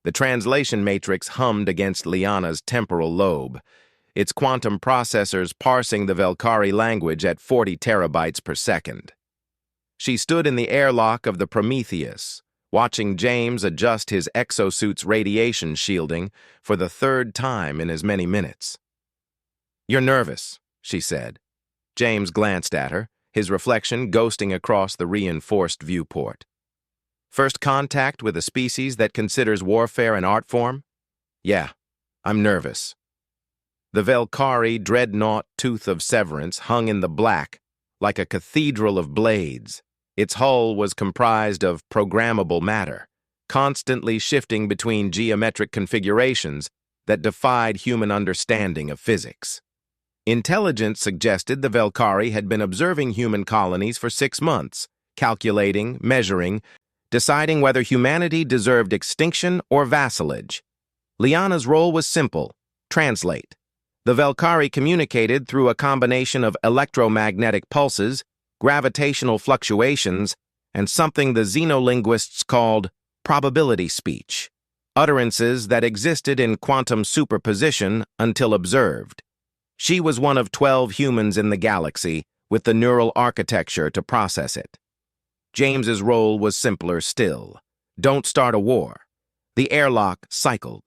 The translation matrix hummed against Liana's temporal lobe, its quantum processors parsing the Velkhari language at 40 terabytes per second. She stood in the airlock of the Prometheus, watching James adjust his exosuit's radiation shielding for the third time in as many minutes. "You're nervous," she said. James glanced at her, his reflection ghosting across the reinforced viewport. "First contact with a species that considers warfare an art form? Yeah, I'm nervous." The Velkhari dreadnought Tooth of Severance hung in the black, like a cathedral of blades. Its hull was comprised of programmable matter, constantly shifting between geometric configurations that defied human understanding of physics. Intelligence suggested the Velkhari had been observing human colonies for 6 months, calculating, measuring, deciding whether humanity deserved extinction or vassalage. Liana's role was simple: translate. The Velkhari communicated through a combination of electromagnetic pulses, gravitational fluctuations, and something the xenolinguists called probability speech, utterances that existed in quantum superposition until observed. She was one of 12 humans in the galaxy with the neural architecture to process it. James's role was simpler still. Don't start a war. The airlock cycled.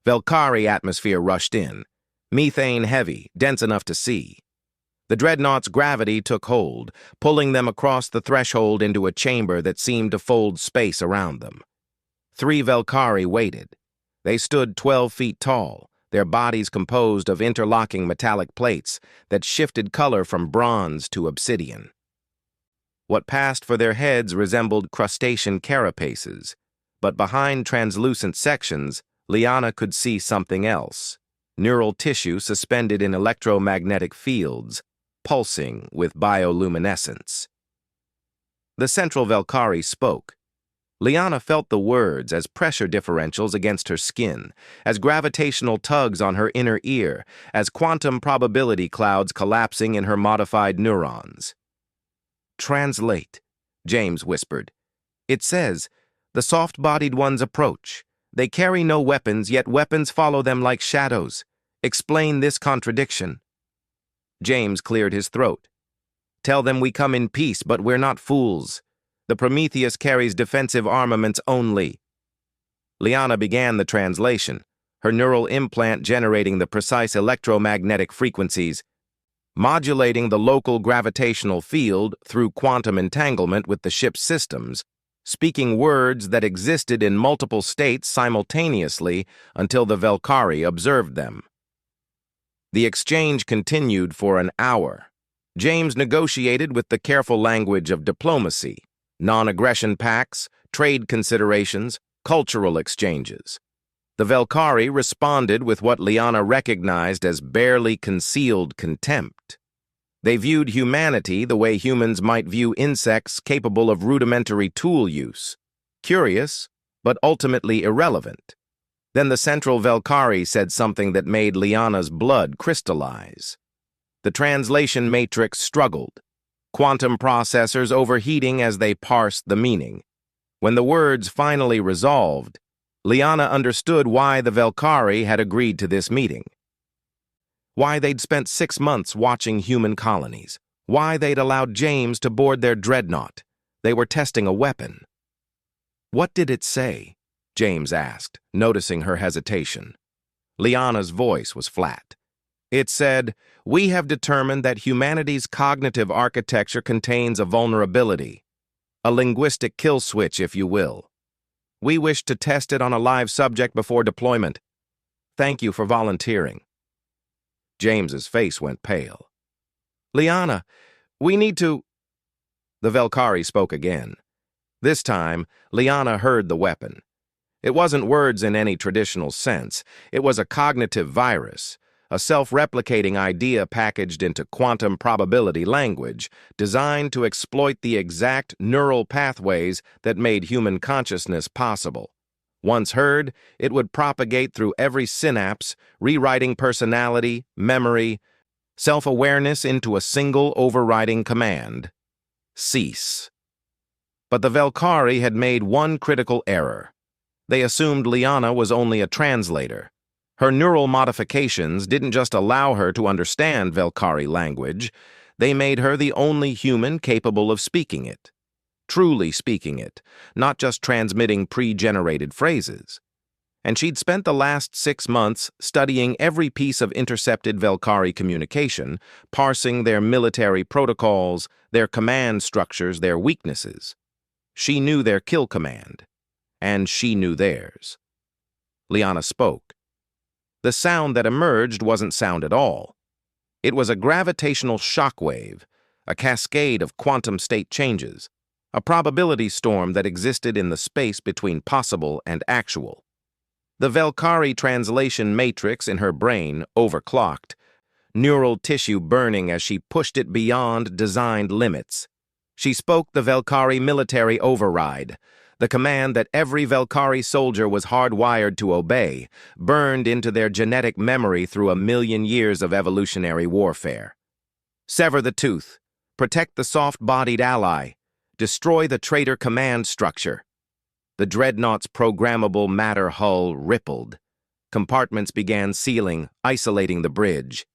Velkhari atmosphere rushed in, methane heavy, dense enough to see. The dreadnought's gravity took hold, pulling them across the threshold into a chamber that seemed to fold space around them. 3 Velkhari waited. They stood 12 feet tall, their bodies composed of interlocking metallic plates that shifted color from bronze to obsidian. What passed for their heads resembled crustacean carapaces, but behind translucent sections, Liana could see something else: neural tissue suspended in electromagnetic fields, pulsing with bioluminescence. The central Velkhari spoke. Liana felt the words as pressure differentials against her skin, as gravitational tugs on her inner ear, as quantum probability clouds collapsing in her modified neurons. "Translate," James whispered. "It says, the soft-bodied ones approach. They carry no weapons, yet weapons follow them like shadows. Explain this contradiction." James cleared his throat. "Tell them we come in peace, but we're not fools. The Prometheus carries defensive armaments only." Liana began the translation, her neural implant generating the precise electromagnetic frequencies, modulating the local gravitational field through quantum entanglement with the ship's systems, speaking words that existed in multiple states simultaneously until the Velkhari observed them. The exchange continued for an hour. James negotiated with the careful language of diplomacy, non-aggression pacts, trade considerations, cultural exchanges. The Velkhari responded with what Liana recognized as barely concealed contempt. They viewed humanity the way humans might view insects capable of rudimentary tool use, curious, but ultimately irrelevant. Then the central Velkhari said something that made Liana's blood crystallize. The translation matrix struggled, quantum processors overheating as they parsed the meaning. When the words finally resolved, Liana understood why the Velkhari had agreed to this meeting. Why they'd spent 6 months watching human colonies. Why they'd allowed James to board their dreadnought. They were testing a weapon. "What did it say?" James asked, noticing her hesitation. Liana's voice was flat. It said, "We have determined that humanity's cognitive architecture contains a vulnerability, a linguistic kill switch, if you will. We wish to test it on a live subject before deployment. Thank you for volunteering." James's face went pale. "Liana, we need to—" The Velkhari spoke again. This time, Liana heard the weapon. It wasn't words in any traditional sense. It was a cognitive virus, a self-replicating idea packaged into quantum probability language, designed to exploit the exact neural pathways that made human consciousness possible. Once heard, it would propagate through every synapse, rewriting personality, memory, self-awareness into a single overriding command: cease. But the Velkhari had made one critical error. They assumed Liana was only a translator. Her neural modifications didn't just allow her to understand Velkhari language, they made her the only human capable of speaking it. Truly speaking it, not just transmitting pre-generated phrases. And she'd spent the last 6 months studying every piece of intercepted Velkhari communication, parsing their military protocols, their command structures, their weaknesses. She knew their kill command, and she knew theirs. Liana spoke. The sound that emerged wasn't sound at all. It was a gravitational shockwave, a cascade of quantum state changes, a probability storm that existed in the space between possible and actual. The Velkhari translation matrix in her brain overclocked, neural tissue burning as she pushed it beyond designed limits. She spoke the Velkhari military override, the command that every Velkhari soldier was hardwired to obey, burned into their genetic memory through 1,000,000 years of evolutionary warfare. Sever the tooth, protect the soft-bodied ally, destroy the traitor command structure. The dreadnought's programmable matter hull rippled. Compartments began sealing, isolating the bridge.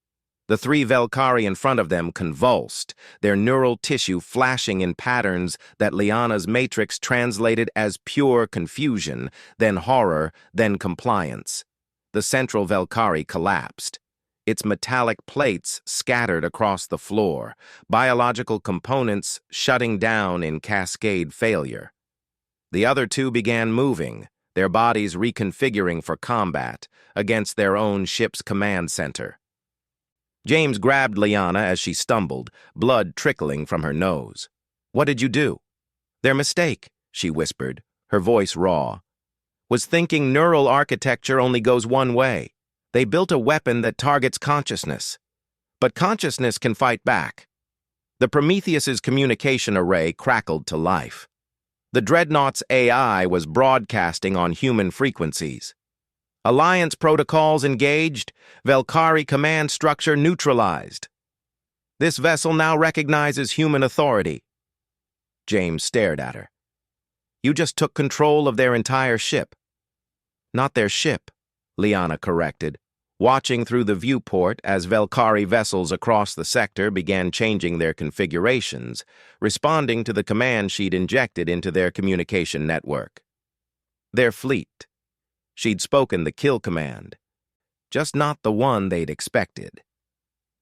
The 3 Velkhari in front of them convulsed, their neural tissue flashing in patterns that Liana's matrix translated as pure confusion, then horror, then compliance. The central Velkhari collapsed. Its metallic plates scattered across the floor, biological components shutting down in cascade failure. The other 2 began moving, their bodies reconfiguring for combat against their own ship's command center. James grabbed Liana as she stumbled, blood trickling from her nose. "What did you do?" "Their mistake," she whispered, her voice raw. "Was thinking neural architecture only goes one way. They built a weapon that targets consciousness. But consciousness can fight back." The Prometheus's communication array crackled to life. The Dreadnought's AI was broadcasting on human frequencies. Alliance protocols engaged, Velkhari command structure neutralized. This vessel now recognizes human authority. James stared at her. "You just took control of their entire ship." "Not their ship," Liana corrected, watching through the viewport as Velkhari vessels across the sector began changing their configurations, responding to the command she'd injected into their communication network. Their fleet. She'd spoken the kill command, just not the one they'd expected.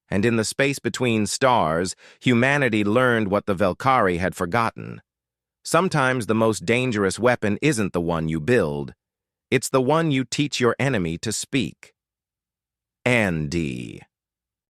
And in the space between stars, humanity learned what the Velkhari had forgotten. Sometimes the most dangerous weapon isn't the one you build, it's the one you teach your enemy to speak. Andy.